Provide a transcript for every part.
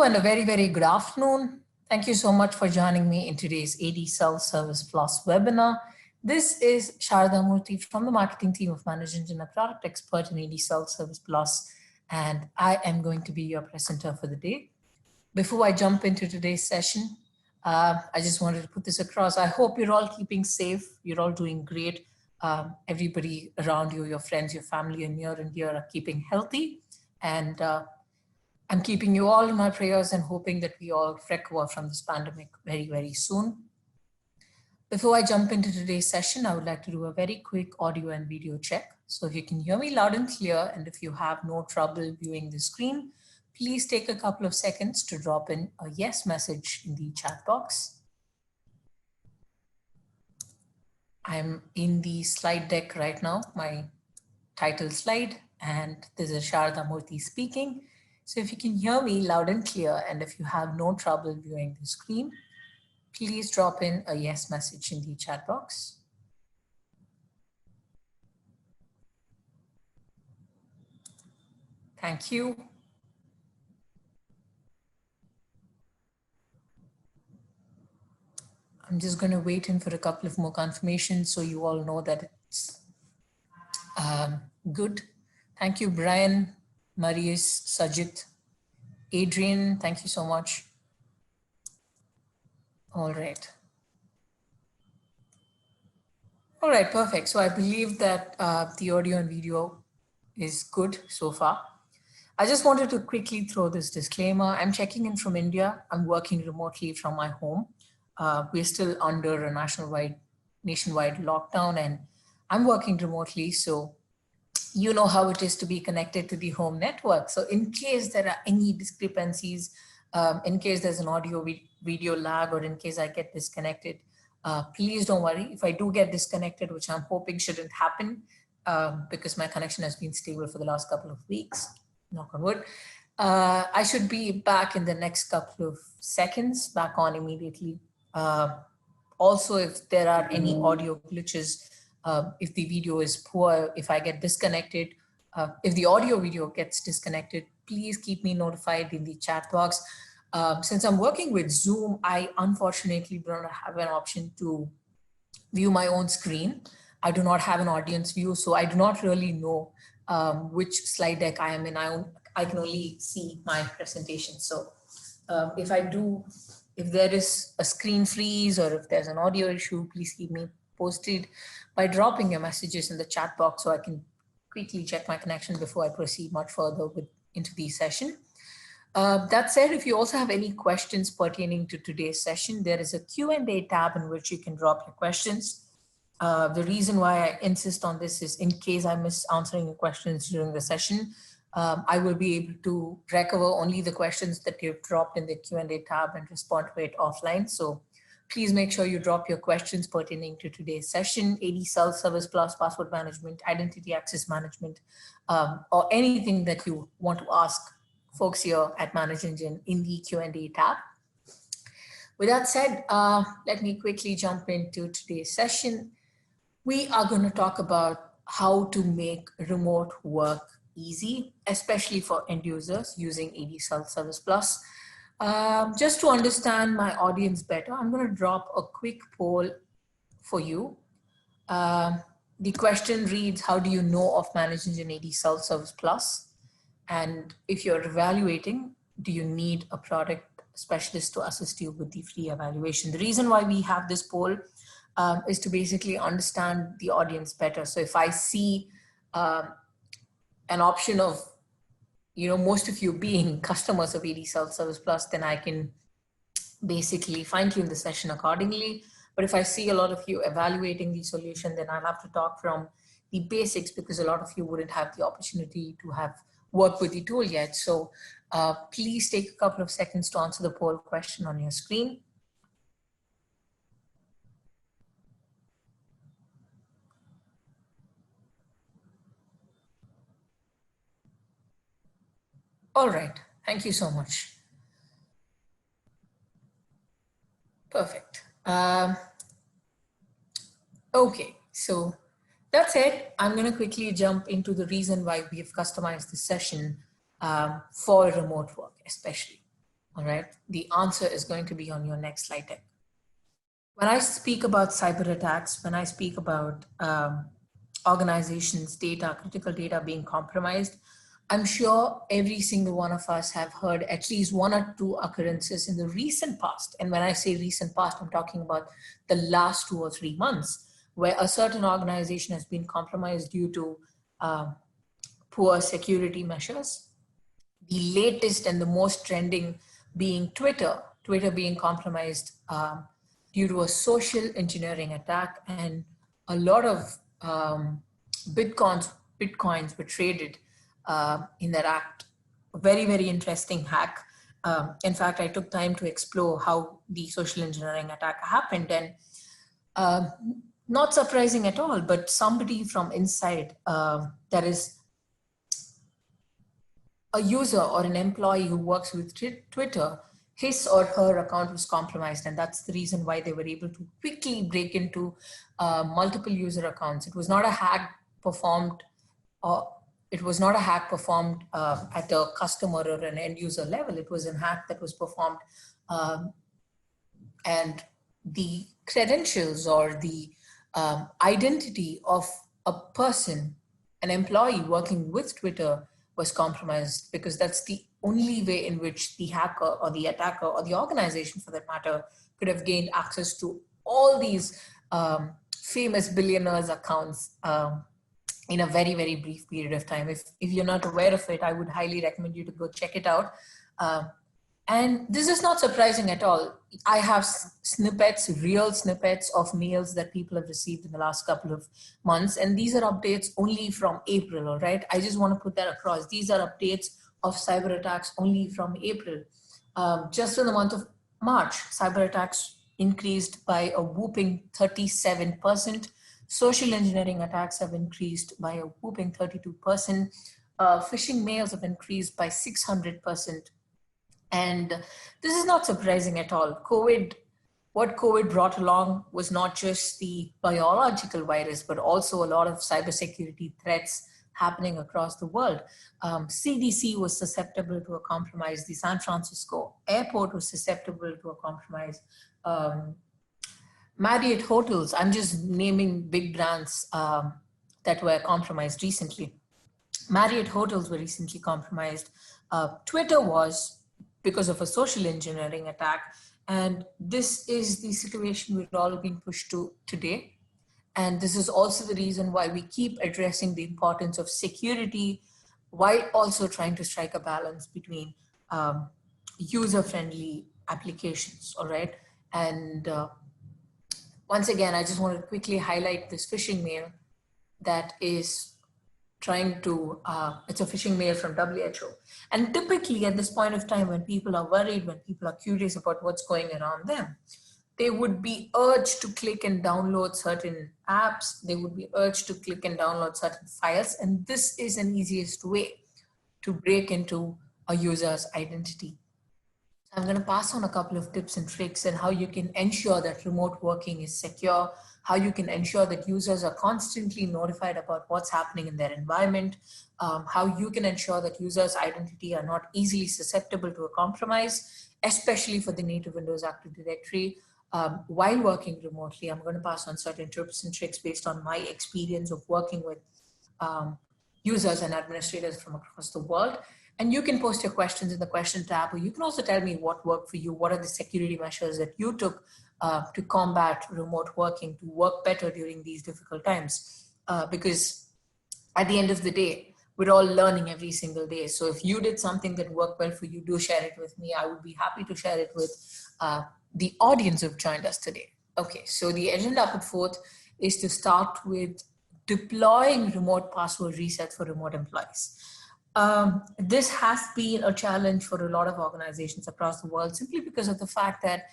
Hello and a very, very good afternoon. Thank you so much for joining me in today's ADSelfService Plus webinar. This is Sharada Murthy from the marketing team of Managing and a product expert in ADSelfService Plus, and I am going to be your presenter for the day. Before I jump into today's session, I just wanted to put this across. I hope you're all keeping safe. You're all doing great. Everybody around you, your friends, your family, and near and dear are keeping healthy. And I'm keeping you all in my prayers and hoping that we all recover from this pandemic very, very soon. Before I jump into today's session, I would like to do a very quick audio and video check. So if you can hear me loud and clear, and if you have no trouble viewing the screen, please take a couple of seconds to drop in a yes message in the chat box. I'm in the slide deck right now, my title slide, and this is Sharada Murthy speaking. So if you can hear me loud and clear, and if you have no trouble viewing the screen, please drop in a yes message in the chat box. Thank you. I'm just going to wait in for a couple of more confirmations so you all know that it's good. Thank you, Brian, Marius, Sajid, Adrian, thank you so much. All right. All right, perfect. So I believe that the audio and video is good so far. I just wanted to quickly throw this disclaimer. I'm checking in from India. I'm working remotely from my home. We're still under a nationwide lockdown, and I'm working remotely. So you know how it is to be connected to the home network. So in case there are any discrepancies, in case there's an audio video lag, or in case I get disconnected, please don't worry. If I do get disconnected, which I'm hoping shouldn't happen, because my connection has been stable for the last couple of weeks, knock on wood, I should be back in the next couple of seconds, back on immediately. Also, if there are any audio glitches, if the video is poor, if I get disconnected, if the audio video gets disconnected, please keep me notified in the chat box. Since I'm working with Zoom, I unfortunately don't have an option to view my own screen. I do not have an audience view, so I do not really know which slide deck I am in. I can only see my presentation. So if there is a screen freeze or if there's an audio issue, please keep me posted by dropping your messages in the chat box so I can quickly check my connection before I proceed much further into the session. That said, if you also have any questions pertaining to today's session, there is a Q&A tab in which you can drop your questions. The reason why I insist on this is in case I miss answering your questions during the session, I will be able to recover only the questions that you've dropped in the Q&A tab and respond to it offline. So please make sure you drop your questions pertaining to today's session, ADSelfService Plus, password management, identity access management, or anything that you want to ask folks here at Manage Engine in the Q&A tab. With that said, let me quickly jump into today's session. We are going to talk about how to make remote work easy, especially for end users using ADSelfService Plus. Just to understand my audience better, I'm going to drop a quick poll for you. The question reads, how do you know of Manage Engine ADSelfService Plus? And if you're evaluating, do you need a product specialist to assist you with the free evaluation? The reason why we have this poll is to basically understand the audience better. So if I see an option of, most of you being customers of ADSelfService Plus, then I can basically fine-tune the session accordingly. But if I see a lot of you evaluating the solution, then I'll have to talk from the basics because a lot of you wouldn't have the opportunity to have worked with the tool yet. So please take a couple of seconds to answer the poll question on your screen. All right, thank you so much. Perfect. Okay, so that's it. I'm going to quickly jump into the reason why we have customized this session for remote work, especially. All right. The answer is going to be on your next slide deck. When I speak about cyber attacks, when I speak about organizations' data, critical data being compromised, I'm sure every single one of us have heard at least one or two occurrences in the recent past. And when I say recent past, I'm talking about the last 2 or 3 months, where a certain organization has been compromised due to poor security measures. The latest and the most trending being Twitter being compromised due to a social engineering attack, and a lot of bitcoins were traded in that act. A very, very interesting hack. In fact, I took time to explore how the social engineering attack happened, and not surprising at all, but somebody from inside, that is a user or an employee who works with Twitter, his or her account was compromised, and that's the reason why they were able to quickly break into multiple user accounts. It was not a hack performed, at a customer or an end user level. It was a hack that was performed, and the credentials or the identity of a person, an employee working with Twitter, was compromised, because that's the only way in which the hacker or the attacker or the organization, for that matter, could have gained access to all these famous billionaires' accounts in a very, very brief period of time. If you're not aware of it, I would highly recommend you to go check it out. And this is not surprising at all. I have real snippets of mails that people have received in the last couple of months. And these are updates only from April, all right? I just want to put that across. These are updates of cyber attacks only from April. Just in the month of March, cyber attacks increased by a whooping 37%. Social engineering attacks have increased by a whooping 32%. Phishing mails have increased by 600%. And this is not surprising at all. What COVID brought along was not just the biological virus, but also a lot of cybersecurity threats happening across the world. CDC was susceptible to a compromise. The San Francisco airport was susceptible to a compromise. Marriott hotels, I'm just naming big brands that were compromised recently. Marriott hotels were recently compromised. Twitter was, because of a social engineering attack. And this is the situation we're all being pushed to today. And this is also the reason why we keep addressing the importance of security, while also trying to strike a balance between user-friendly applications, all right? And once again, I just want to quickly highlight this phishing mail that is trying to, it's a phishing mail from WHO. And typically at this point of time, when people are worried, when people are curious about what's going around them, they would be urged to click and download certain apps. They would be urged to click and download certain files. And this is an easiest way to break into a user's identity. I'm going to pass on a couple of tips and tricks on how you can ensure that remote working is secure, how you can ensure that users are constantly notified about what's happening in their environment, how you can ensure that users' identity are not easily susceptible to a compromise, especially for the native Windows Active Directory. While working remotely, I'm going to pass on certain tips and tricks based on my experience of working with users and administrators from across the world. And you can post your questions in the question tab, or you can also tell me what worked for you. What are the security measures that you took to combat remote working, to work better during these difficult times? Because at the end of the day, we're all learning every single day. So if you did something that worked well for you, do share it with me. I would be happy to share it with the audience who've joined us today. Okay, so the agenda put forth is to start with deploying remote password reset for remote employees. This has been a challenge for a lot of organizations across the world, simply because of the fact that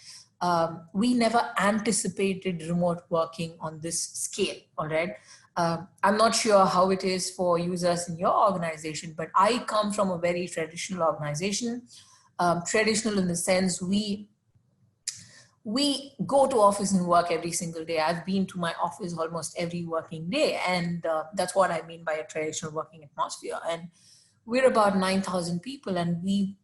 we never anticipated remote working on this scale, all right? I'm not sure how it is for users in your organization, but I come from a very traditional organization. Traditional in the sense we go to office and work every single day. I've been to my office almost every working day, and that's what I mean by a traditional working atmosphere. And we're about 9,000 people, and we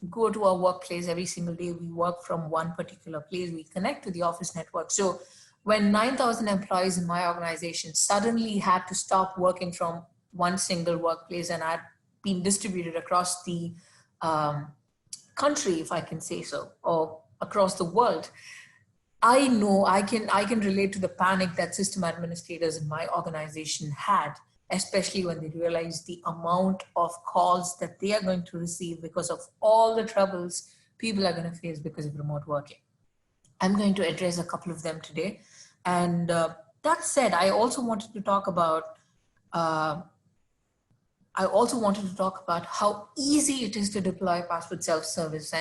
go to our workplace every single day. We work from one particular place. We connect to the office network. So when 9,000 employees in my organization suddenly had to stop working from one single workplace and had been distributed across the country, if I can say so, or across the world, I know I can relate to the panic that system administrators in my organization had, especially when they realized the amount of calls that they are going to receive because of all the troubles people are going to face because of remote working. I'm going to address a couple of them today. And that said, I also wanted to talk about how easy it is to deploy password self-service.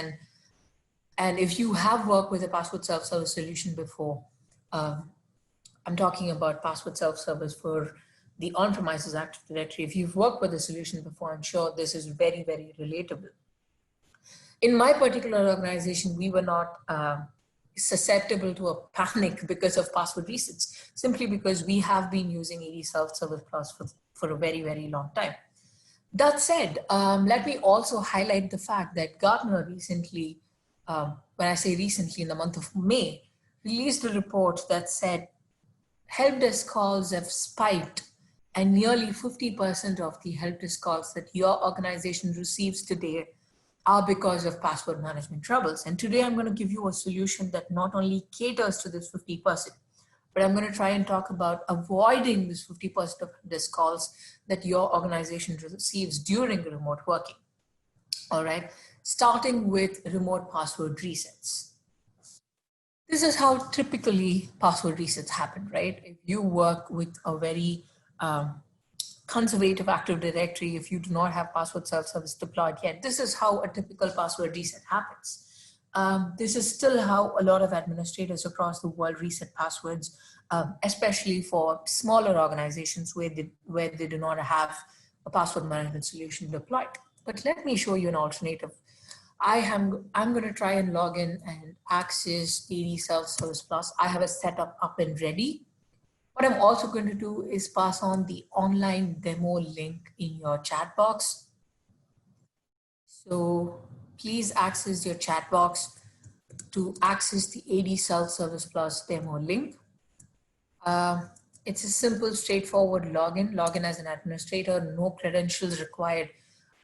And if you have worked with a password self-service solution before, I'm talking about password self-service for the on-premises Active Directory. If you've worked with a solution before, I'm sure this is very, very relatable. In my particular organization, we were not susceptible to a panic because of password resets, simply because we have been using ADSelfService Plus for a very, very long time. That said, let me also highlight the fact that Gartner recently, when I say recently, in the month of May, released a report that said help desk calls have spiked, and nearly 50% of the help desk calls that your organization receives today are because of password management troubles. And today I'm going to give you a solution that not only caters to this 50%, but I'm going to try and talk about avoiding this 50% of desk calls that your organization receives during remote working. All right, starting with remote password resets. This is how typically password resets happen, right? If you work with a very conservative Active Directory, if you do not have password self-service deployed yet, this is how a typical password reset happens. This is still how a lot of administrators across the world reset passwords, especially for smaller organizations where they do not have a password management solution deployed. But let me show you an alternative. I'm going to try and log in and access ADSelfService Plus. I have a setup up and ready. What I'm also going to do is pass on the online demo link in your chat box. So please access your chat box to access the ADSelfService Plus demo link. It's a simple, straightforward login. Login as an administrator, no credentials required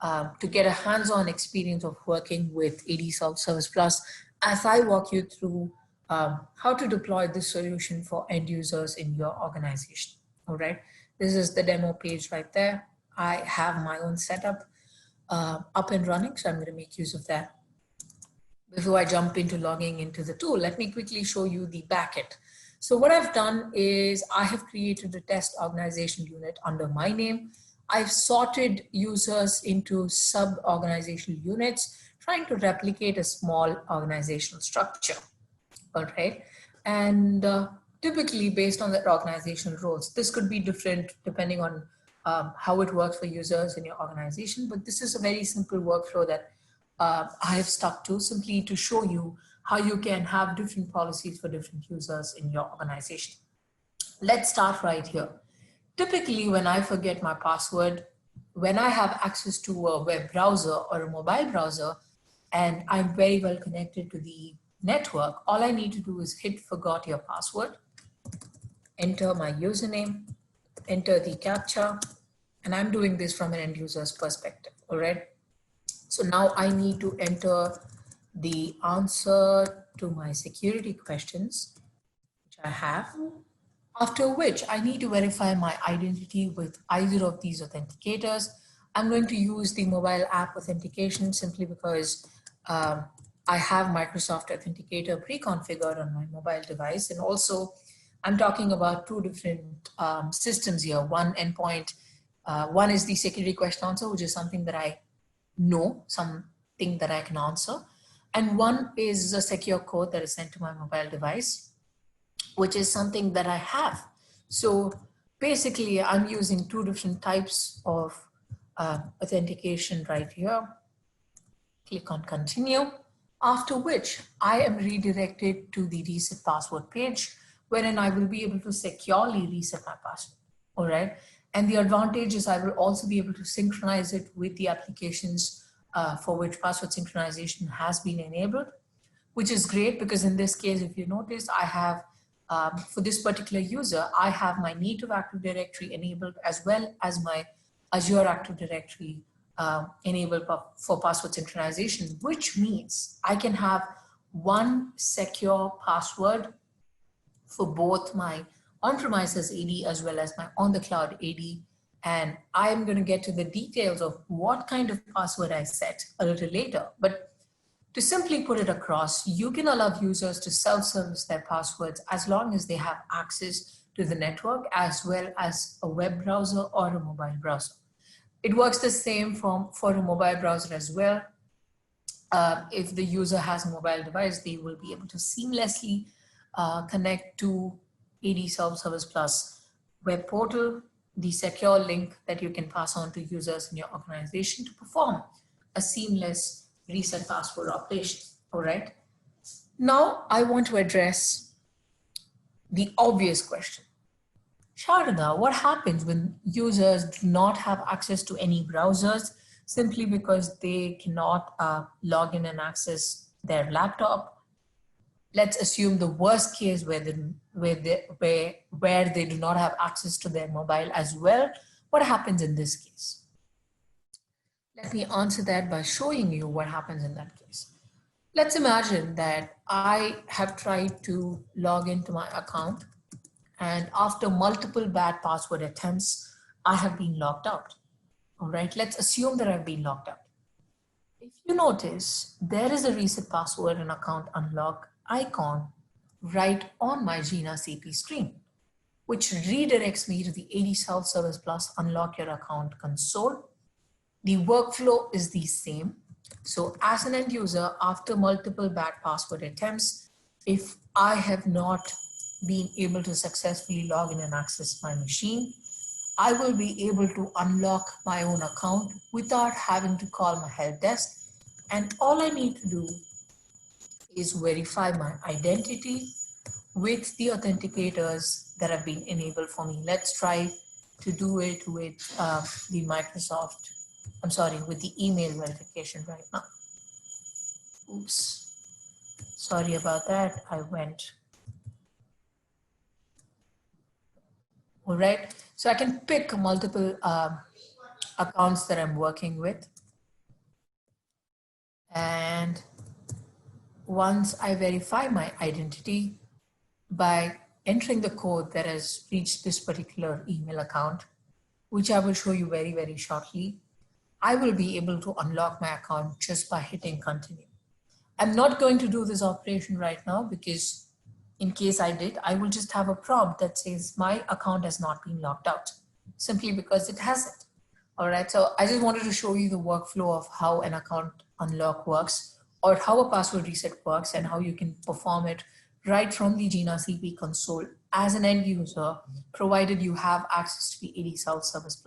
to get a hands-on experience of working with ADSelfService Plus as I walk you through how to deploy this solution for end users in your organization. All right, this is the demo page right there. I have my own setup up and running, so I'm going to make use of that. Before I jump into logging into the tool, let me quickly show you the backend. So what I've done is I have created a test organization unit under my name. I've sorted users into sub-organizational units, trying to replicate a small organizational structure. All right, and typically based on the organizational roles, this could be different depending on how it works for users in your organization, but this is a very simple workflow that I have stuck to, simply to show you how you can have different policies for different users in your organization. Let's start right here. Typically, when I forget my password, when I have access to a web browser or a mobile browser, and I'm very well connected to the network, all I need to do is hit forgot your password, enter my username, enter the captcha, and I'm doing this from an end user's perspective, all right? So now I need to enter the answer to my security questions, which I have, after which I need to verify my identity with either of these authenticators. I'm going to use the mobile app authentication simply because I have Microsoft Authenticator pre-configured on my mobile device. And also I'm talking about two different systems here. One endpoint, one is the security question answer, which is something that I know, something that I can answer. And one is a secure code that is sent to my mobile device, which is something that I have. So basically I'm using two different types of authentication right here. Click on continue, after which I am redirected to the reset password page, wherein I will be able to securely reset my password, all right? And the advantage is I will also be able to synchronize it with the applications for which password synchronization has been enabled, which is great because in this case, if you notice, I have, for this particular user, I have my native Active Directory enabled as well as my Azure Active Directory enabled for password synchronization, which means I can have one secure password for both my on-premises AD as well as my on-the-cloud AD. And I'm going to get to the details of what kind of password I set a little later. But to simply put it across, you can allow users to self-service their passwords as long as they have access to the network as well as a web browser or a mobile browser. It works the same for a mobile browser as well. If the user has a mobile device, they will be able to seamlessly connect to ADSelfService Plus web portal, the secure link that you can pass on to users in your organization to perform a seamless reset password operation. All right. Now I want to address the obvious question. Sharada, what happens when users do not have access to any browsers simply because they cannot log in and access their laptop? Let's assume the worst case where they do not have access to their mobile as well. What happens in this case? Let me answer that by showing you what happens in that case. Let's imagine that I have tried to log into my account, and after multiple bad password attempts, I have been locked out. All right, let's assume that I've been locked out. If you notice, there is a reset password and account unlock icon right on my Gina CP screen, which redirects me to the ADSelfService Plus Unlock Your Account console. The workflow is the same. So as an end user, after multiple bad password attempts, if I have not been able to successfully log in and access my machine, I will be able to unlock my own account without having to call my help desk. And all I need to do is verify my identity with the authenticators that have been enabled for me. Let's try to do it with with the email verification right now. Oops, sorry about that, I went. All right, so I can pick multiple accounts that I'm working with. And once I verify my identity by entering the code that has reached this particular email account, which I will show you very, very shortly, I will be able to unlock my account just by hitting continue. I'm not going to do this operation right now because in case I did, I will just have a prompt that says my account has not been locked out, simply because it hasn't. All right, so I just wanted to show you the workflow of how an account unlock works, or how a password reset works, and how you can perform it right from the Gina CP console as an end user, provided you have access to the ADSelfService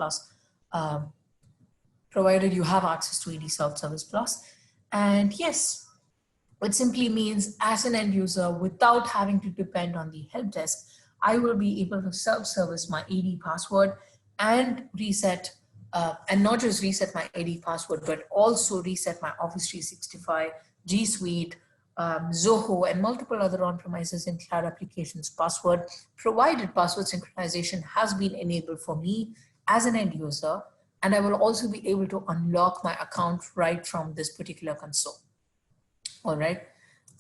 Plus. And yes, it simply means as an end user, without having to depend on the help desk, I will be able to self-service my AD password and reset, and not just reset my AD password, but also reset my Office 365, G Suite, Zoho, and multiple other on-premises and cloud applications password, provided password synchronization has been enabled for me as an end user. And I will also be able to unlock my account right from this particular console. All right,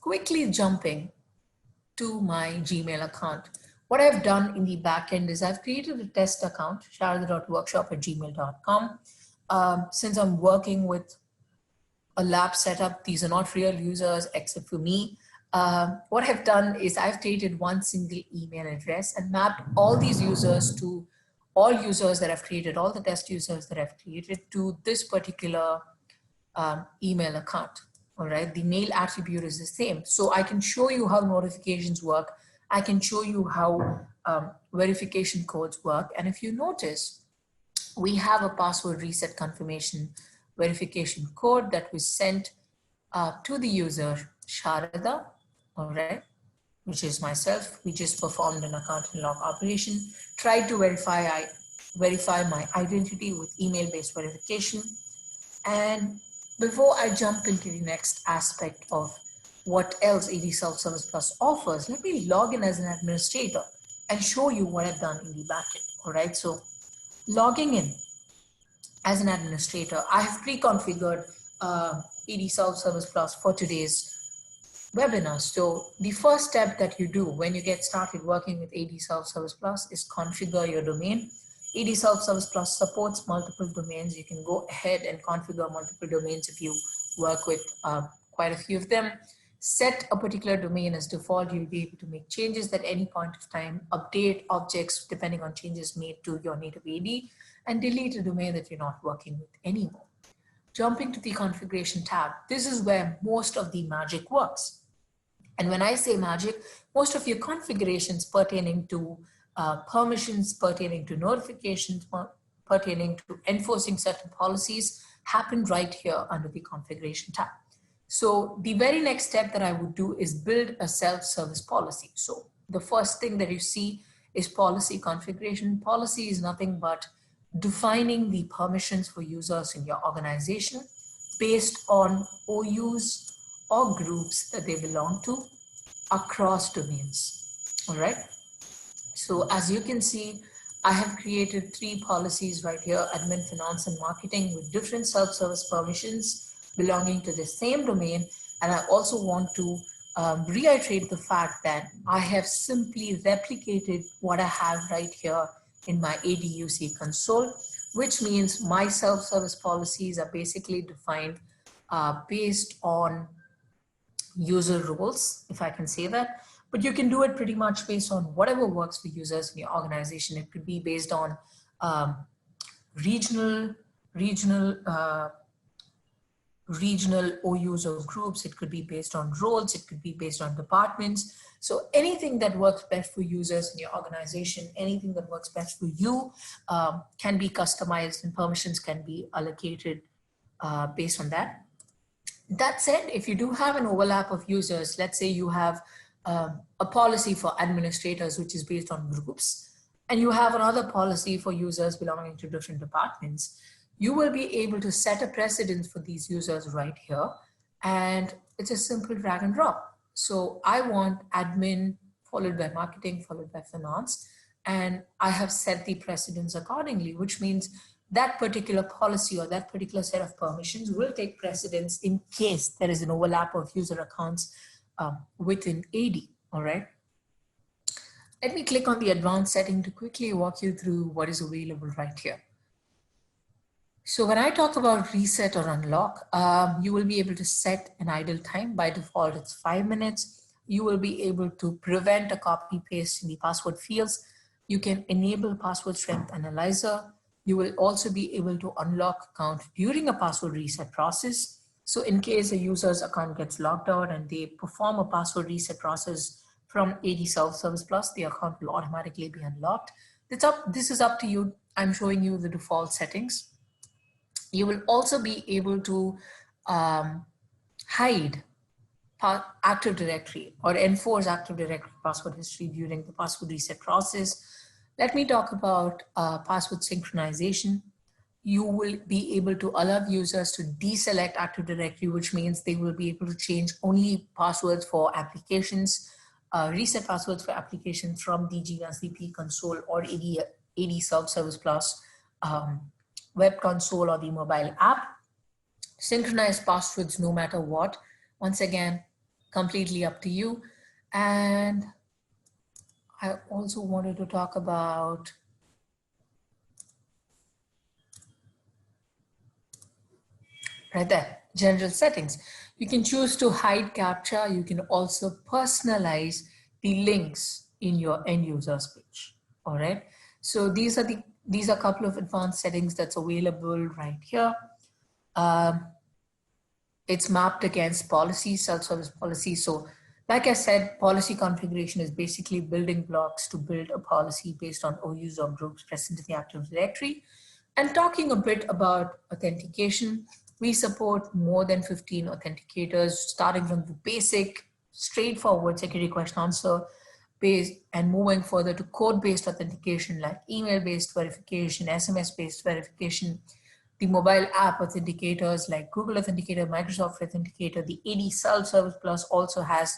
quickly jumping to my Gmail account. What I've done in the backend is I've created a test account, sharada.workshop@gmail.com. Since I'm working with a lab setup, these are not real users except for me. What I've done is I've created one single email address and mapped all these users to all users that I've created, all the test users that I've created to this particular email account. All right, the mail attribute is the same. So I can show you how notifications work. I can show you how verification codes work. And if you notice, we have a password reset confirmation verification code that was sent to the user, Sharada, all right, which is myself. We just performed an account unlock operation, tried to verify my identity with email-based verification. And Before I jump into the next aspect of what else ADSelfService Plus offers, let me log in as an administrator and show you what I've done in the backend. All right, so logging in as an administrator, I have pre-configured ADSelfService Plus for today's webinar. So the first step that you do when you get started working with ADSelfService Plus is configure your domain. ADSelfService Plus supports multiple domains. You can go ahead and configure multiple domains if you work with quite a few of them. Set a particular domain as default. You'll be able to make changes at any point of time, update objects depending on changes made to your native AD, and delete a domain that you're not working with anymore. Jumping to the configuration tab, this is where most of the magic works. And when I say magic, most of your configurations pertaining to permissions, pertaining to notifications, pertaining to enforcing certain policies happen right here under the configuration tab. So the very next step that I would do is build a self-service policy. So the first thing that you see is policy configuration. Policy is nothing but defining the permissions for users in your organization based on OUs or groups that they belong to across domains. All right. So as you can see, I have created 3 policies right here: admin, finance, and marketing, with different self-service permissions belonging to the same domain. And I also want to reiterate the fact that I have simply replicated what I have right here in my ADUC console, which means my self-service policies are basically defined based on user roles, if I can say that. But you can do it pretty much based on whatever works for users in your organization. It could be based on regional OUs or groups. It could be based on roles. It could be based on departments. So anything that works best for users in your organization, anything that works best for you can be customized, and permissions can be allocated based on that. That said, if you do have an overlap of users, let's say you have a policy for administrators, which is based on groups, and you have another policy for users belonging to different departments, you will be able to set a precedence for these users right here. And it's a simple drag and drop. So I want admin followed by marketing, followed by finance. And I have set the precedence accordingly, which means that particular policy or that particular set of permissions will take precedence in case there is an overlap of user accounts within AD, all right? Let me click on the advanced setting to quickly walk you through what is available right here. So when I talk about reset or unlock, you will be able to set an idle time. By default, it's 5 minutes. You will be able to prevent a copy paste in the password fields. You can enable password strength analyzer. You will also be able to unlock account during a password reset process. So in case a user's account gets logged out and they perform a password reset process from ADSelfService Plus, the account will automatically be unlocked. This is up to you. I'm showing you the default settings. You will also be able to hide Active Directory or enforce Active Directory password history during the password reset process. Let me talk about password synchronization. You will be able to allow users to deselect Active Directory, which means they will be able to change only passwords for applications, reset passwords for applications from the GNCP console or ADSelfService Plus web console or the mobile app. Synchronize passwords no matter what. Once again, completely up to you. And I also wanted to talk about right there, general settings. You can choose to hide CAPTCHA. You can also personalize the links in your end user's page. All right. So these are a couple of advanced settings that's available right here. It's mapped against policy, self-service policy. So like I said, policy configuration is basically building blocks to build a policy based on OUs or groups present in the Active Directory. And talking a bit about authentication, we support more than 15 authenticators, starting from the basic, straightforward security question answer based and moving further to code-based authentication like email-based verification, SMS-based verification. the mobile app authenticators like Google Authenticator, Microsoft Authenticator, the ADSelfService Plus also has,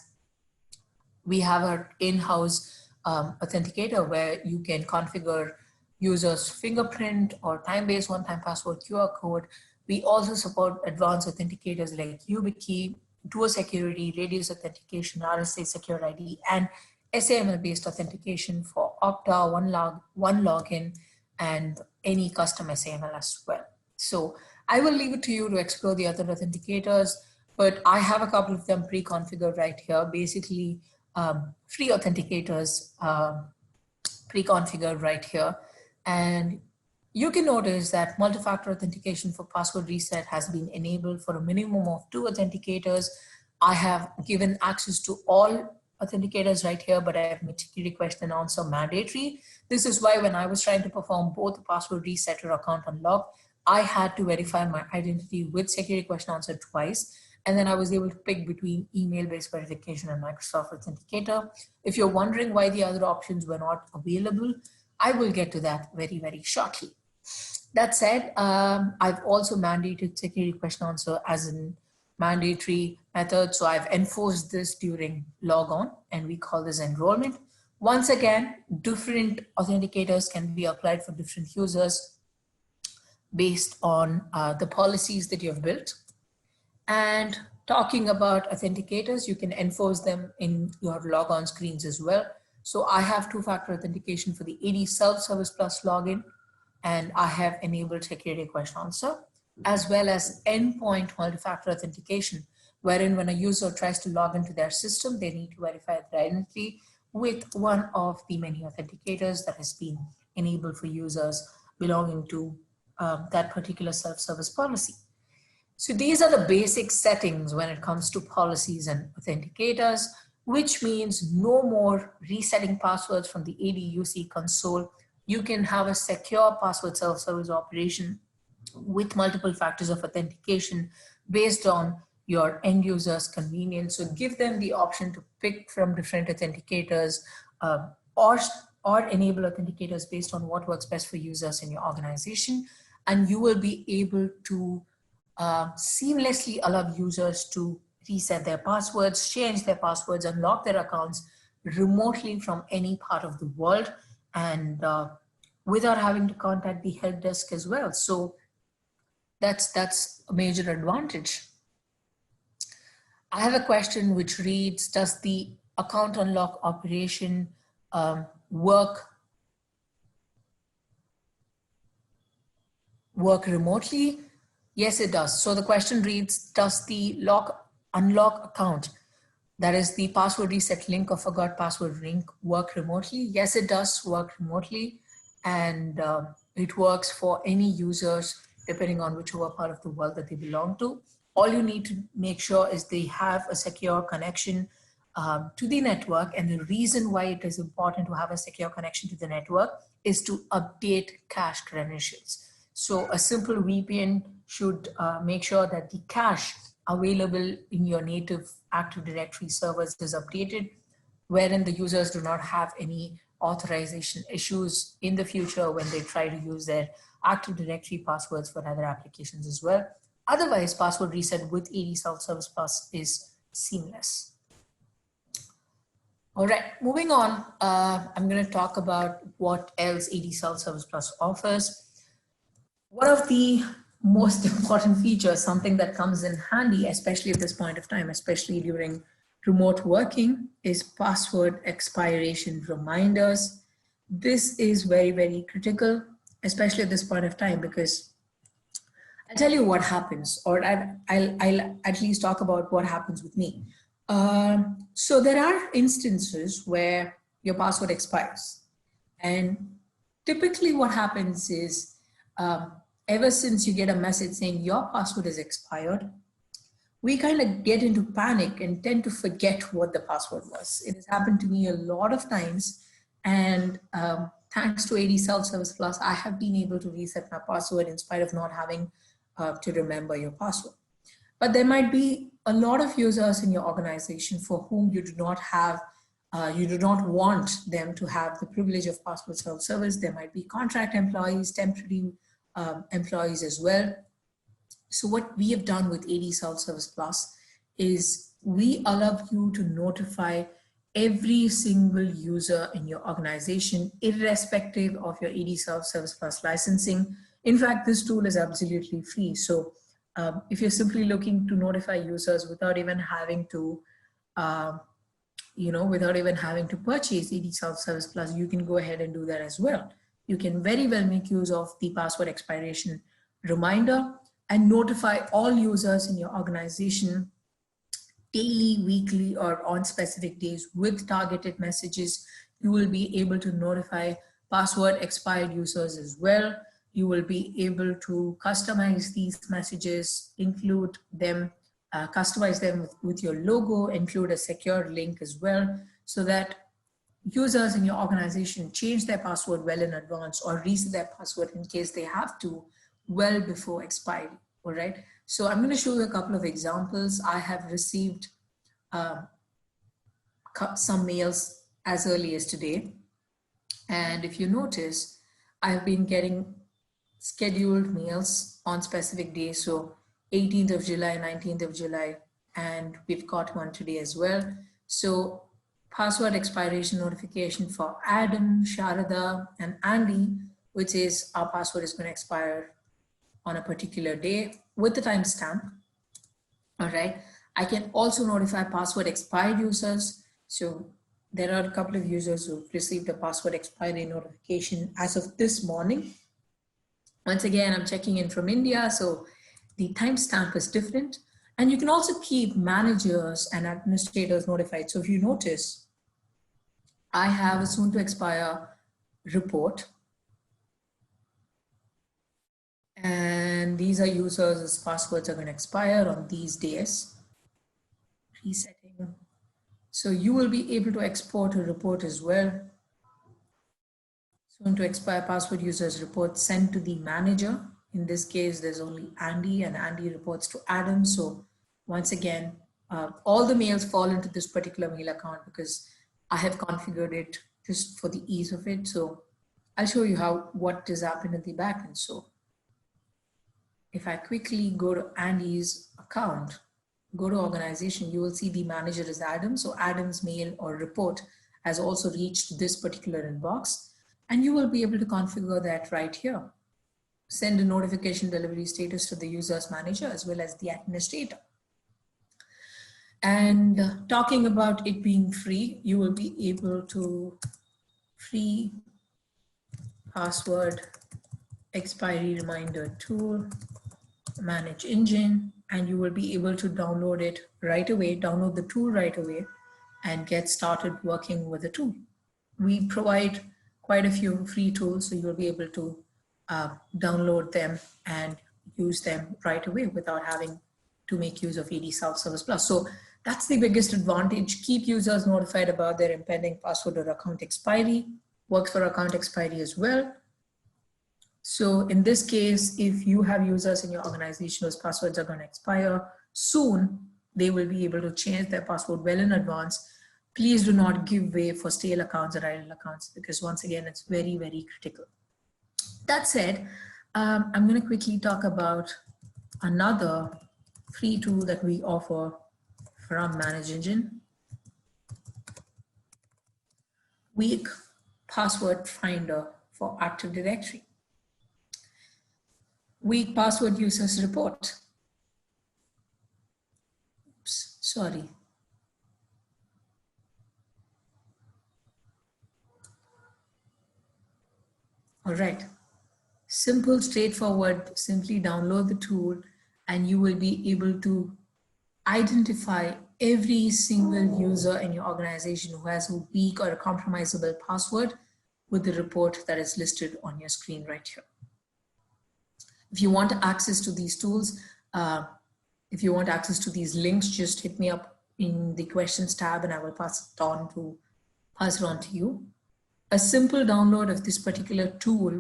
we have our in-house authenticator where you can configure users' fingerprint or time-based one-time password QR code. We also support advanced authenticators like YubiKey, Duo Security, Radius Authentication, RSA Secure ID, and SAML-based authentication for Okta, one login, and any custom SAML as well. So I will leave it to you to explore the other authenticators, but I have a couple of them pre-configured right here. Basically, free authenticators pre-configured right here. And you can notice that multi-factor authentication for password reset has been enabled for a minimum of 2 authenticators. I have given access to all authenticators right here, but I have made security question and answer mandatory. This is why when I was trying to perform both the password reset or account unlock, I had to verify my identity with security question answer twice. And then I was able to pick between email-based verification and Microsoft Authenticator. If you're wondering why the other options were not available, I will get to that very, very shortly. That said, I've also mandated security question answer as a mandatory method. So I've enforced this during logon, and we call this enrollment. Once again, different authenticators can be applied for different users based on the policies that you've built. And talking about authenticators, you can enforce them in your logon screens as well. So I have two-factor authentication for the ADSelfService Plus login, and I have enabled security question answer, as well as endpoint multi-factor authentication, wherein when a user tries to log into their system, they need to verify their identity with one of the many authenticators that has been enabled for users belonging to that particular self-service policy. So these are the basic settings when it comes to policies and authenticators, which means no more resetting passwords from the ADUC console. You can have a secure password self-service operation with multiple factors of authentication based on your end user's convenience. So give them the option to pick from different authenticators or enable authenticators based on what works best for users in your organization. And you will be able to seamlessly allow users to reset their passwords, change their passwords, unlock their accounts remotely from any part of the world, and without having to contact the help desk as well. So that's a major advantage. I have a question which reads, does the account unlock operation work remotely? Yes, it does. So the question reads, does the unlock account, that is the password reset link or forgot password link, work remotely? Yes, it does work remotely. And it works for any users depending on whichever part of the world that they belong to. All you need to make sure is they have a secure connection to the network. And the reason why it is important to have a secure connection to the network is to update cache credentials. So a simple VPN should make sure that the cache available in your native Active Directory servers is updated, wherein the users do not have any authorization issues in the future when they try to use their Active Directory passwords for other applications as well. Otherwise, password reset with ADSelfService Plus is seamless. All right, moving on, I'm going to talk about what else ADSelfService Plus offers. One of the most important features, something that comes in handy, especially at this point of time, especially during remote working, is password expiration reminders. This is very, very critical, especially at this point of time, because I'll tell you what happens, or I'll at least talk about what happens with me. So there are instances where your password expires. And typically what happens is, ever since you get a message saying your password is expired, we kind of get into panic and tend to forget what the password was. It has happened to me a lot of times. And thanks to ADSelfService Plus, I have been able to reset my password in spite of not having to remember your password. But there might be a lot of users in your organization for whom you do not have, you do not want them to have the privilege of password self-service. There might be contract employees, temporary employees as well. So what we have done with ADSelfService Plus is we allow you to notify every single user in your organization, irrespective of your ADSelfService Plus licensing. In fact, this tool is absolutely free. So if you're simply looking to notify users without even having to, without even having to purchase ADSelfService Plus, you can go ahead and do that as well. You can very well make use of the password expiration reminder and notify all users in your organization daily, weekly, or on specific days with targeted messages. You will be able to notify password expired users as well. You will be able to customize these messages, include them, customize them with your logo, include a secure link as well, so that users in your organization change their password well in advance or reset their password in case they have to well before expiry. All right. So I'm going to show you a couple of examples. I have received some mails as early as today. And if you notice, I've been getting scheduled mails on specific days. So 18th of July, 19th of July, and we've got one today as well. So password expiration notification for Adam, Sharada, and Andy, which is our password is going to expire on a particular day with the timestamp. All right. I can also notify password expired users. So there are a couple of users who've received a password expiry notification as of this morning. Once again, I'm checking in from India, so the timestamp is different. And you can also keep managers and administrators notified. So if you notice, I have a soon to expire report. And these are users whose passwords are going to expire on these days. Resetting. So you will be able to export a report as well. Soon to expire password users report sent to the manager. In this case, there's only Andy, and Andy reports to Adam. So once again, all the mails fall into this particular mail account because I have configured it just for the ease of it. So I'll show you what has happened in the backend. So if I quickly go to Andy's account, go to organization, you will see the manager is Adam. So Adam's mail or report has also reached this particular inbox, and you will be able to configure that right here. Send a notification delivery status to the user's manager as well as the administrator. And talking about it being free, you will be able to free password expiry reminder tool, manage engine, and you will be able to download it right away, download the tool right away, and get started working with the tool. We provide quite a few free tools, so you'll be able to download them and use them right away without having to make use of ADSelfService Plus. So that's the biggest advantage. Keep users notified about their impending password or account expiry. Works for account expiry as well. So in this case, if you have users in your organization whose passwords are going to expire soon, they will be able to change their password well in advance. Please do not give way for stale accounts or idle accounts, because once again, it's very, very critical. That said, I'm going to quickly talk about another free tool that we offer from Manage Engine. Weak Password Finder for Active Directory. Weak password users report. Oops, sorry. All right. Simple, straightforward, simply download the tool and you will be able to identify every single user in your organization who has a weak or a compromisable password with the report that is listed on your screen right here. If you want access to these tools, if you want access to these links, just hit me up in the questions tab and I will pass it on to you. A simple download of this particular tool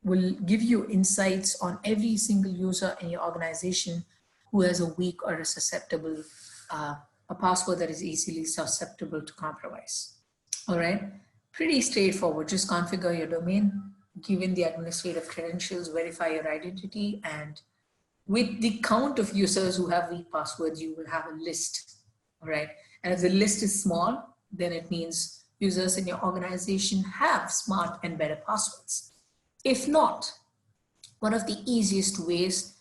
will give you insights on every single user in your organization who has a weak or a susceptible, a password that is easily susceptible to compromise. All right, pretty straightforward. Just configure your domain, given the administrative credentials, verify your identity, and with the count of users who have weak passwords, you will have a list, all right? And if the list is small, then it means users in your organization have smart and better passwords. If not, one of the easiest ways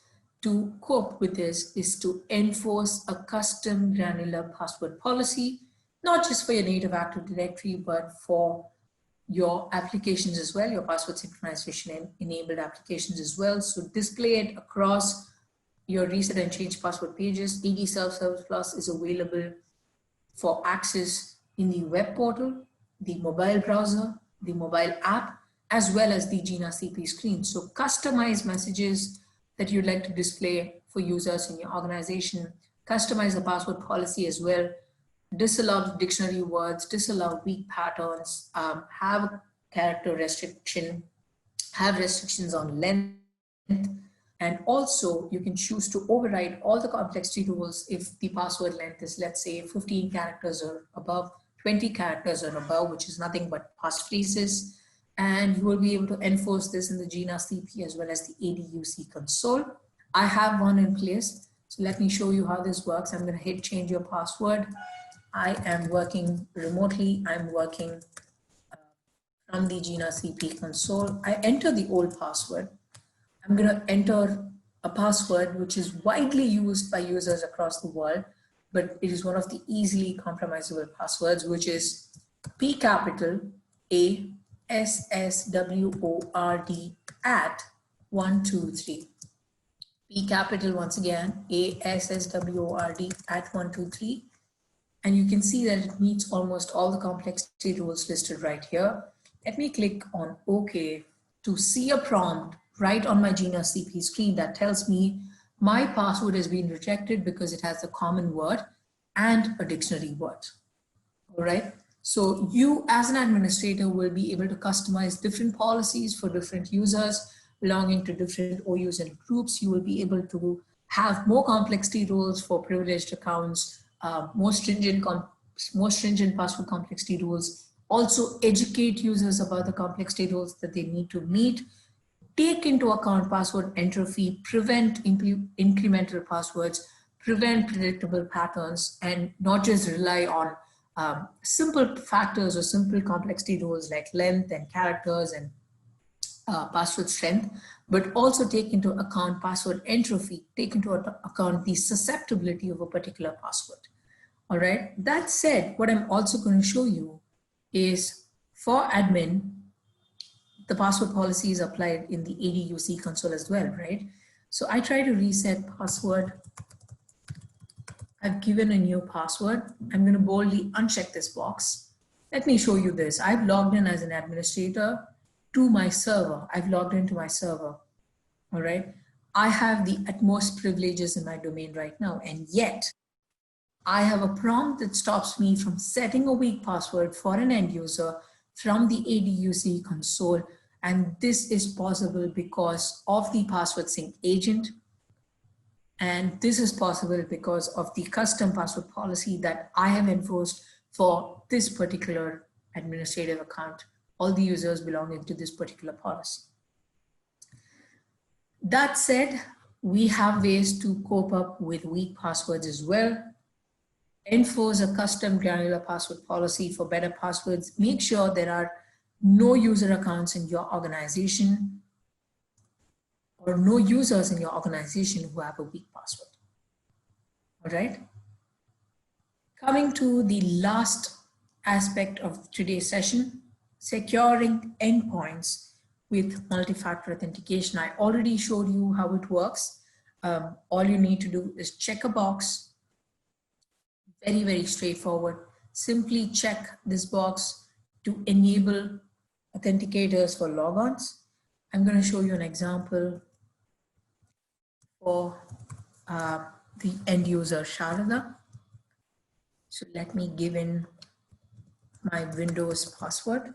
to cope with this is to enforce a custom granular password policy, not just for your native Active Directory, but for your applications as well, your password synchronization enabled applications as well. So display it across your reset and change password pages. ADSelfService Plus is available for access in the web portal, the mobile browser, the mobile app, as well as the Gina CP screen. So customize messages that you'd like to display for users in your organization, customize the password policy as well, disallow dictionary words, disallow weak patterns, have character restriction, have restrictions on length, and also you can choose to override all the complexity rules if the password length is, let's say, 15 characters or above, 20 characters or above, which is nothing but passphrases. And you will be able to enforce this in the Gina CP as well as the ADUC console. I have one in place. So let me show you how this works. I'm going to hit change your password. I am working remotely. I'm working from the Gina CP console. I enter the old password. I'm going to enter a password which is widely used by users across the world, but it is one of the easily compromisable passwords, which is P capital A SSWORD at 123. P capital once again, ASSWORD at 123. And you can see that it meets almost all the complexity rules listed right here. Let me click on OK to see a prompt right on my Gina CP screen that tells me my password has been rejected because it has a common word and a dictionary word. All right. So you as an administrator will be able to customize different policies for different users belonging to different OUs and groups. You will be able to have more complexity rules for privileged accounts, more stringent password complexity rules. Also educate users about the complexity rules that they need to meet. Take into account password entropy, prevent incremental passwords, prevent predictable patterns, and not just rely on simple factors or simple complexity rules like length and characters and password strength, but also take into account password entropy, take into account the susceptibility of a particular password. All right. That said, what I'm also going to show you is for admin, the password policy is applied in the ADUC console as well, right? So I try to reset password. I've given a new password. I'm going to boldly uncheck this box. Let me show you this. I've logged in as an administrator to my server. I've logged into my server. All right. I have the utmost privileges in my domain right now. And yet I have a prompt that stops me from setting a weak password for an end user from the ADUC console. And this is possible because of the password sync agent. And this is possible because of the custom password policy that I have enforced for this particular administrative account, all the users belonging to this particular policy. That said, we have ways to cope up with weak passwords as well. Enforce a custom granular password policy for better passwords. Make sure there are no user accounts in your organization or no users in your organization who have a weak password. All right. Coming to the last aspect of today's session, securing endpoints with multi-factor authentication. I already showed you how it works. All you need to do is check a box. Very, very straightforward. Simply check this box to enable authenticators for logons. I'm going to show you an example for the end user Sharada. So let me give in my Windows password.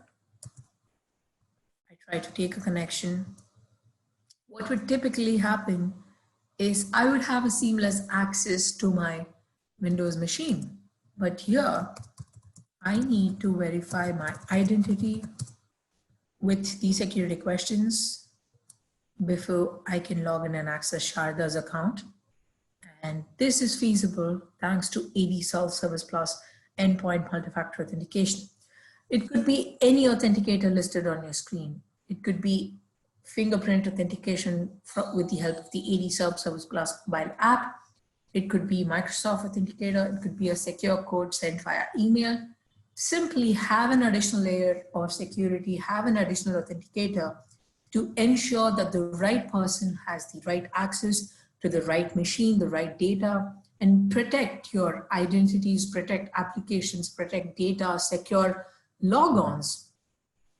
I try to take a connection. What would typically happen is I would have a seamless access to my Windows machine, but here I need to verify my identity with the security questions before I can log in and access Sharda's account. And this is feasible thanks to ADSelfService Plus endpoint multi-factor authentication. It could be any authenticator listed on your screen. It could be fingerprint authentication with the help of the ADSelfService Plus mobile app. It could be Microsoft Authenticator. It could be a secure code sent via email. Simply have an additional layer of security, have an additional authenticator to ensure that the right person has the right access to the right machine, the right data, and protect your identities, protect applications, protect data, secure logons.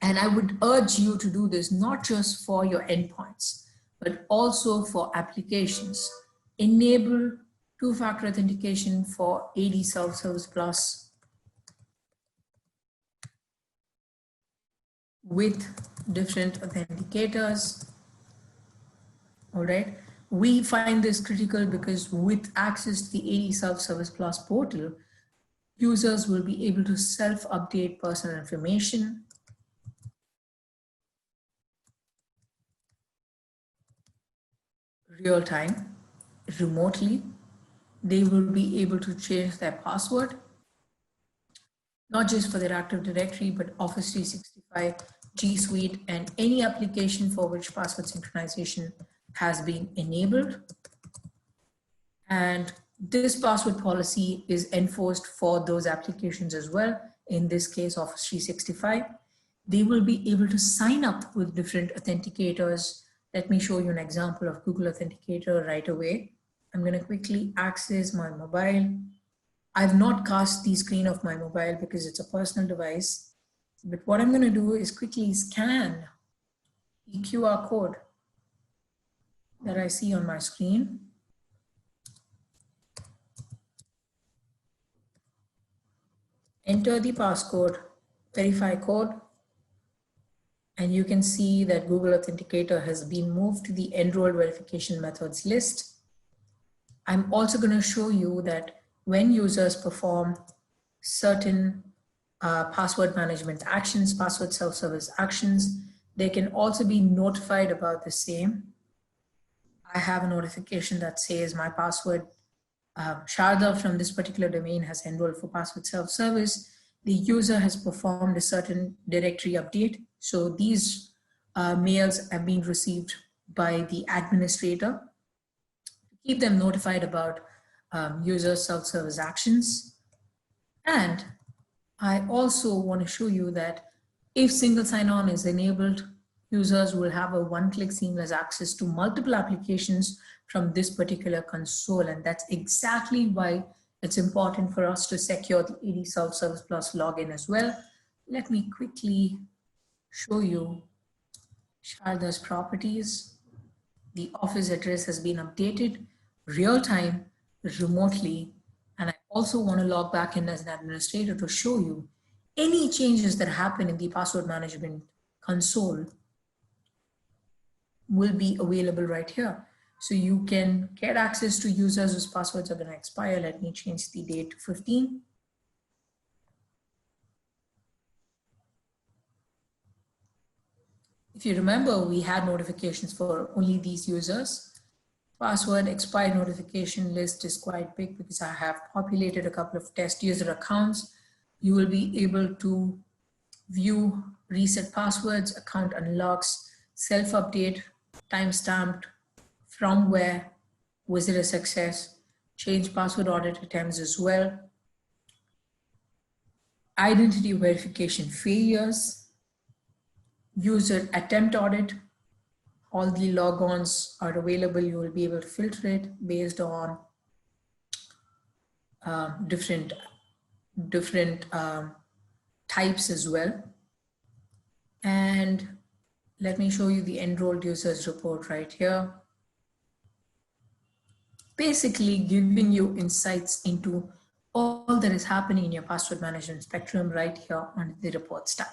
And I would urge you to do this not just for your endpoints, but also for applications. Enable two-factor authentication for ADSelfService Plus with different authenticators. All right. We find this critical because with access to the ADSelfService Plus portal, users will be able to self-update personal information, real time, remotely. They will be able to change their password, not just for their Active Directory, but Office 365, G Suite, and any application for which password synchronization has been enabled. And this password policy is enforced for those applications as well. In this case, Office 365. They will be able to sign up with different authenticators. Let me show you an example of Google Authenticator right away. I'm going to quickly access my mobile. I've not cast the screen of my mobile because it's a personal device. But what I'm going to do is quickly scan the QR code that I see on my screen. Enter the passcode, verify code, and you can see that Google Authenticator has been moved to the enrolled verification methods list. I'm also going to show you that when users perform certain password management actions, password self-service actions, they can also be notified about the same. I have a notification that says my password, Sharda from this particular domain has enrolled for password self-service. The user has performed a certain directory update. So these mails have been received by the administrator to keep them notified about user self-service actions. And I also want to show you that if single sign-on is enabled, users will have a one-click seamless access to multiple applications from this particular console. And that's exactly why it's important for us to secure the ADSelfService Plus login as well. Let me quickly show you Sharda's properties. The office address has been updated real time, remotely. And I also want to log back in as an administrator to show you any changes that happen in the password management console will be available right here. So you can get access to users whose passwords are going to expire. Let me change the date to 15. If you remember, we had notifications for only these users. Password expired notification list is quite big because I have populated a couple of test user accounts. You will be able to view reset passwords, account unlocks, self-update, time-stamped, from where, was it a success, change password audit attempts as well, identity verification failures, user attempt audit. All the logons are available. You will be able to filter it based on different types as well. And let me show you the enrolled users report right here. Basically giving you insights into all that is happening in your password management spectrum right here on the reports tab.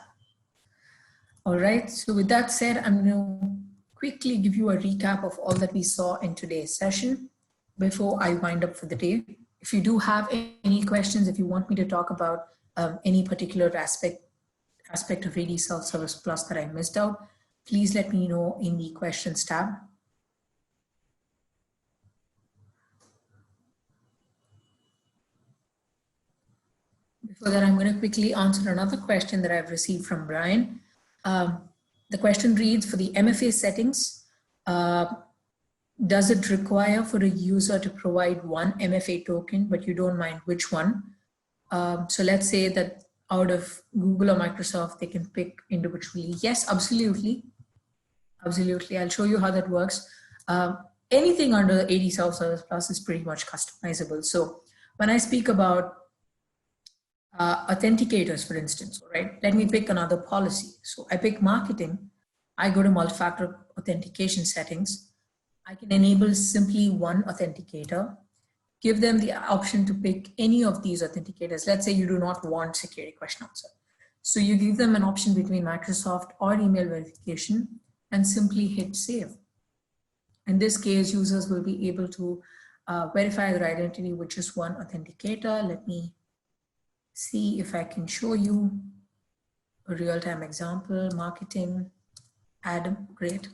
All right, so with that said, I'm going to quickly give you a recap of all that we saw in today's session before I wind up for the day. If you do have any questions, if you want me to talk about any particular aspect aspect of ADSelfService Plus that I missed out, please let me know in the questions tab. Before that, I'm going to quickly answer another question that I've received from Brian. The question reads, for the MFA settings, does it require for a user to provide one MFA token, but you don't mind which one? So let's say that out of Google or Microsoft, they can pick individually. Yes, absolutely. Absolutely. I'll show you how that works. Anything under ADSelfService Plus is pretty much customizable. So when I speak about authenticators, for instance, right? Let me pick another policy. So I pick marketing. I go to multi-factor authentication settings. I can enable simply one authenticator, give them the option to pick any of these authenticators. Let's say you do not want security question answer. So you give them an option between Microsoft or email verification and simply hit save. In this case, users will be able to verify their identity with just one authenticator. Let me see if I can show you a real-time example. Marketing, Adam, great.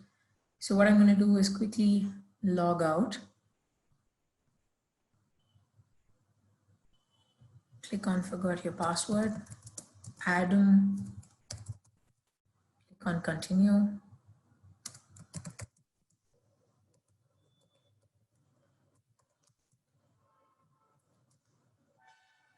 So what I'm going to do is quickly log out. Click on forgot your password. Adam, click on continue.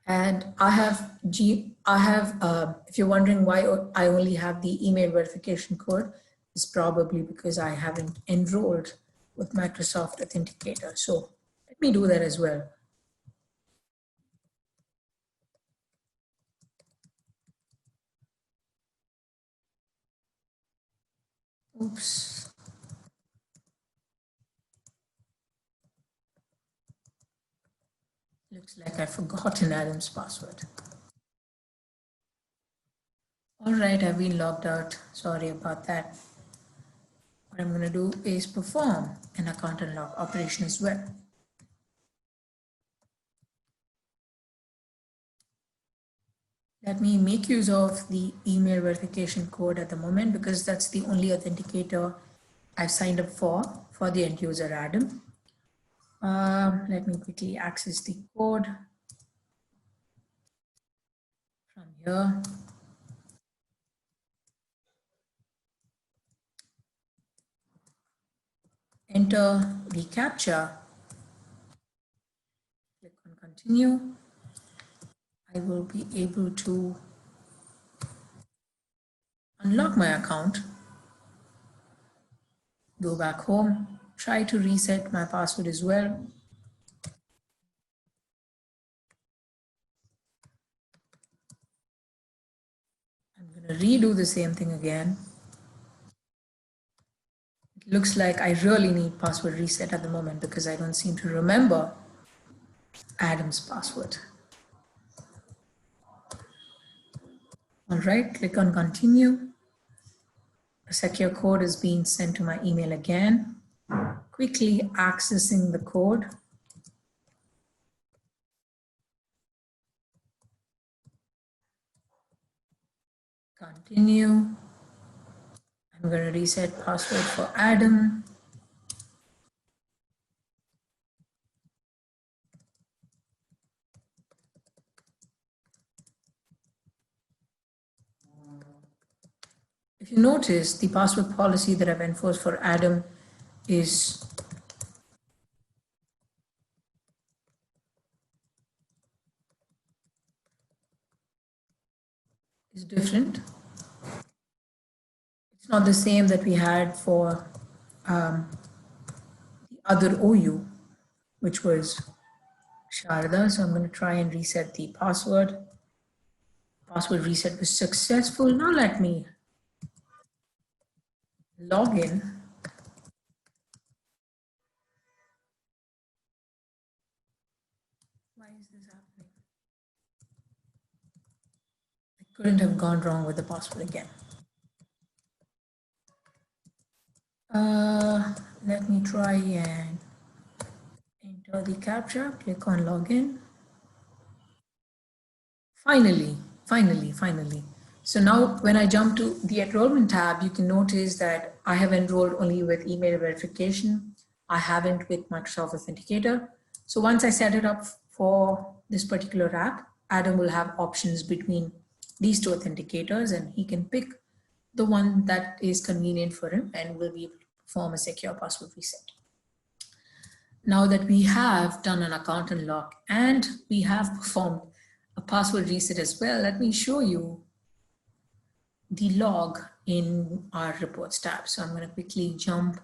And I have, if you're wondering why I only have the email verification code, it's probably because I haven't enrolled with Microsoft Authenticator. So let me do that as well. Oops. Looks like I've forgotten Adam's password. All right, I've been logged out. Sorry about that. What I'm going to do is perform an account unlock operation as well. Let me make use of the email verification code at the moment because that's the only authenticator I've signed up for the end user Adam. Let me quickly access the code from here. Enter the CAPTCHA. Click on continue. I will be able to unlock my account, go back home, try to reset my password as well. I'm going to redo the same thing again. It looks like I really need password reset at the moment because I don't seem to remember Adam's password. All right, click on continue. A secure code is being sent to my email again. Quickly accessing the code. Continue. I'm going to reset password for Adam. If you notice, the password policy that I've enforced for Adam is different. It's not the same that we had for the other OU, which was Sharda. So I'm going to try and reset the password. Password reset was successful. Now let me log in. Why is this happening? I couldn't have gone wrong with the password again. Let me try and enter the CAPTCHA, click on login. Finally. So now when I jump to the enrollment tab, you can notice that I have enrolled only with email verification. I haven't with Microsoft Authenticator. So once I set it up for this particular app, Adam will have options between these two authenticators, and he can pick the one that is convenient for him and will be able to perform a secure password reset. Now that we have done an account unlock and we have performed a password reset as well, let me show you the log in our reports tab. So I'm going to quickly jump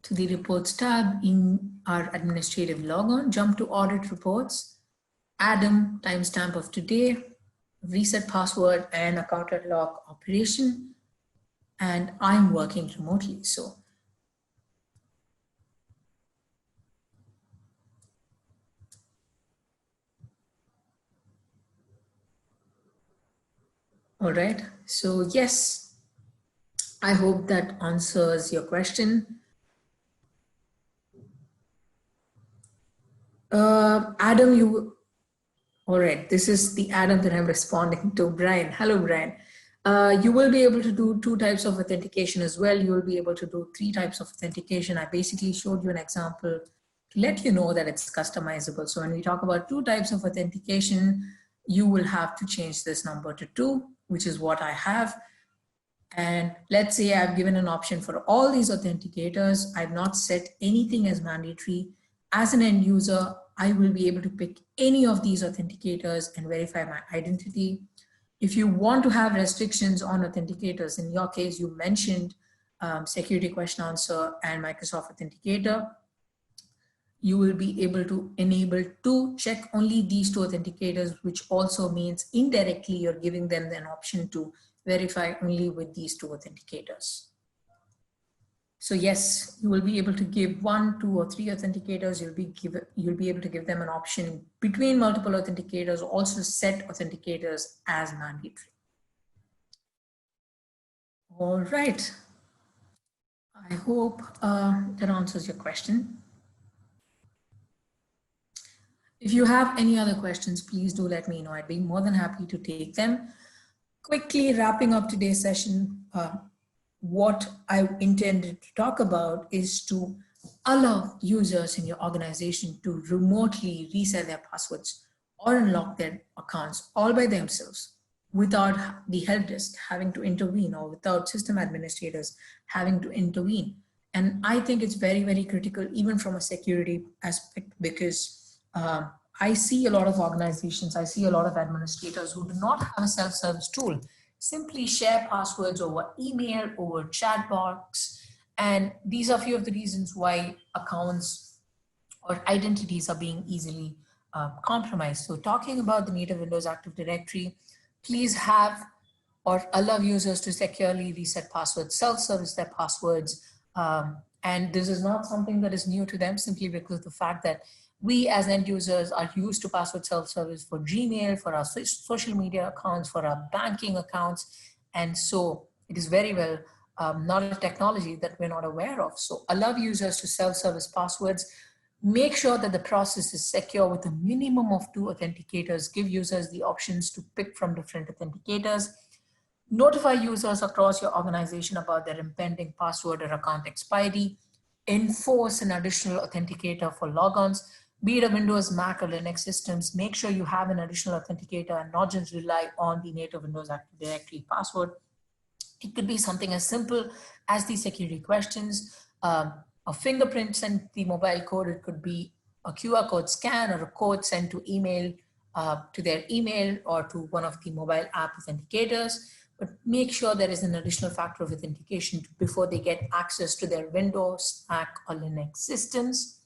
to the reports tab in our administrative logon, jump to audit reports, Adam, timestamp of today, reset password and account unlock operation. And I'm working remotely. So all right. So yes, I hope that answers your question. Adam, all right, this is the Adam that I'm responding to, Brian. Hello, Brian. You will be able to do 2 types of authentication as well. You will be able to do 3 types of authentication. I basically showed you an example to let you know that it's customizable. So when we talk about 2 types of authentication, you will have to change this number to 2, which is what I have. And let's say I've given an option for all these authenticators. I've not set anything as mandatory. As an end user, I will be able to pick any of these authenticators and verify my identity. If you want to have restrictions on authenticators, in your case, you mentioned security question answer and Microsoft Authenticator, you will be able to enable to check only these 2 authenticators, which also means indirectly you're giving them an option to verify only with these 2 authenticators. So yes, you will be able to give 1, 2, or 3 authenticators. You'll be able to give them an option between multiple authenticators, also set authenticators as mandatory. All right. I hope that answers your question. If you have any other questions, please do let me know. I'd be more than happy to take them. Quickly wrapping up today's session, what I intended to talk about is to allow users in your organization to remotely reset their passwords or unlock their accounts all by themselves without the help desk having to intervene or without system administrators having to intervene. And I think it's very, very critical, even from a security aspect, because I see a lot of organizations, I see a lot of administrators who do not have a self-service tool, simply share passwords over email, over chat box. And these are a few of the reasons why accounts or identities are being easily compromised. So talking about the native Windows Active Directory, please have or allow users to securely reset passwords, self-service their passwords. And this is not something that is new to them, simply because of the fact that we as end users are used to password self-service for Gmail, for our social media accounts, for our banking accounts. And so it is very well not a technology that we're not aware of. So allow users to self-service passwords. Make sure that the process is secure with a minimum of 2 authenticators. Give users the options to pick from different authenticators. Notify users across your organization about their impending password or account expiry. Enforce an additional authenticator for logons. Be it a Windows, Mac, or Linux systems, make sure you have an additional authenticator and not just rely on the native Windows Active Directory password. It could be something as simple as the security questions, a fingerprint sent to the mobile code. It could be a QR code scan or a code sent to email, to their email or to one of the mobile app authenticators. But make sure there is an additional factor of authentication before they get access to their Windows, Mac, or Linux systems.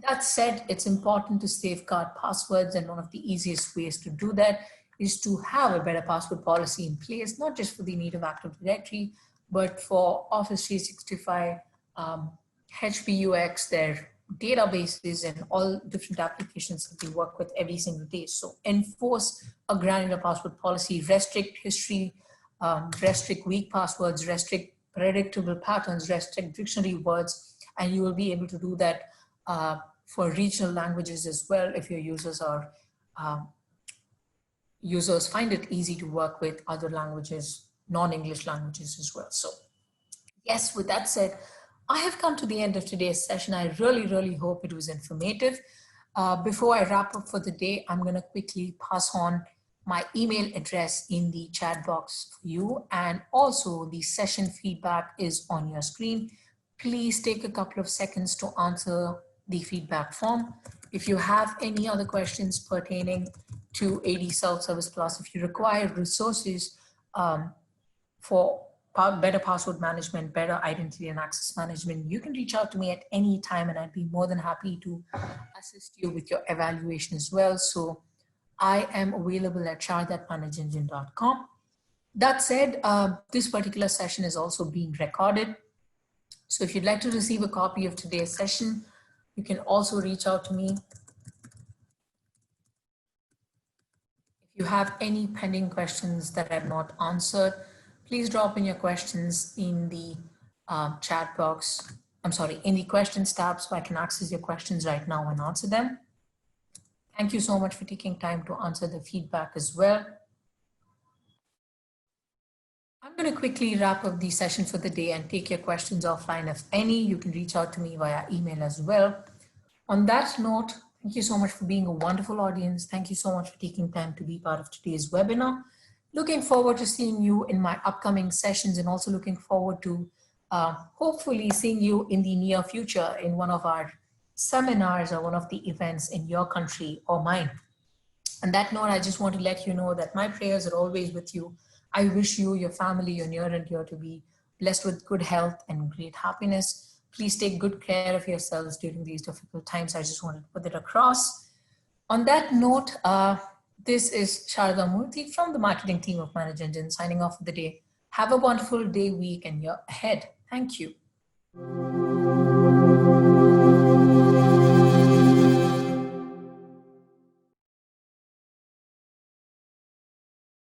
That said, it's important to safeguard passwords, and one of the easiest ways to do that is to have a better password policy in place, not just for the native Active Directory, but for Office 365, HPUX, their databases, and all different applications that we work with every single day. So enforce a granular password policy, restrict history, restrict weak passwords, restrict predictable patterns, restrict dictionary words, and you will be able to do that for regional languages as well if your users are users find it easy to work with other languages, non-English languages as well. So yes, with that said, I have come to the end of today's session. I really hope it was informative. Before I wrap up for the day, I'm going to quickly pass on my email address in the chat box for you, and also the session feedback is on your screen. Please take a couple of seconds to answer the feedback form. If you have any other questions pertaining to ADSelfService Plus, if you require resources for better password management, better identity and access management, you can reach out to me at any time, and I'd be more than happy to assist you with your evaluation as well. So I am available at shard@manageengine.com. That said, this particular session is also being recorded. So if you'd like to receive a copy of today's session, you can also reach out to me. If you have any pending questions that I've not answered, please drop in your questions in the chat box. I'm sorry, in the questions tab, so I can access your questions right now and answer them. Thank you so much for taking time to answer the feedback as well. I'm going to quickly wrap up the session for the day and take your questions offline. If any, you can reach out to me via email as well. On that note, thank you so much for being a wonderful audience. Thank you so much for taking time to be part of today's webinar. Looking forward to seeing you in my upcoming sessions, and also looking forward to hopefully seeing you in the near future in one of our seminars or one of the events in your country or mine. On that note, I just want to let you know that my prayers are always with you. I wish you, your family, your near and dear to be blessed with good health and great happiness. Please take good care of yourselves during these difficult times. I just wanted to put it across. On that note, this is Sharda Murthy from the marketing team of Manage Engine signing off for the day. Have a wonderful day, week, and year ahead. Thank you.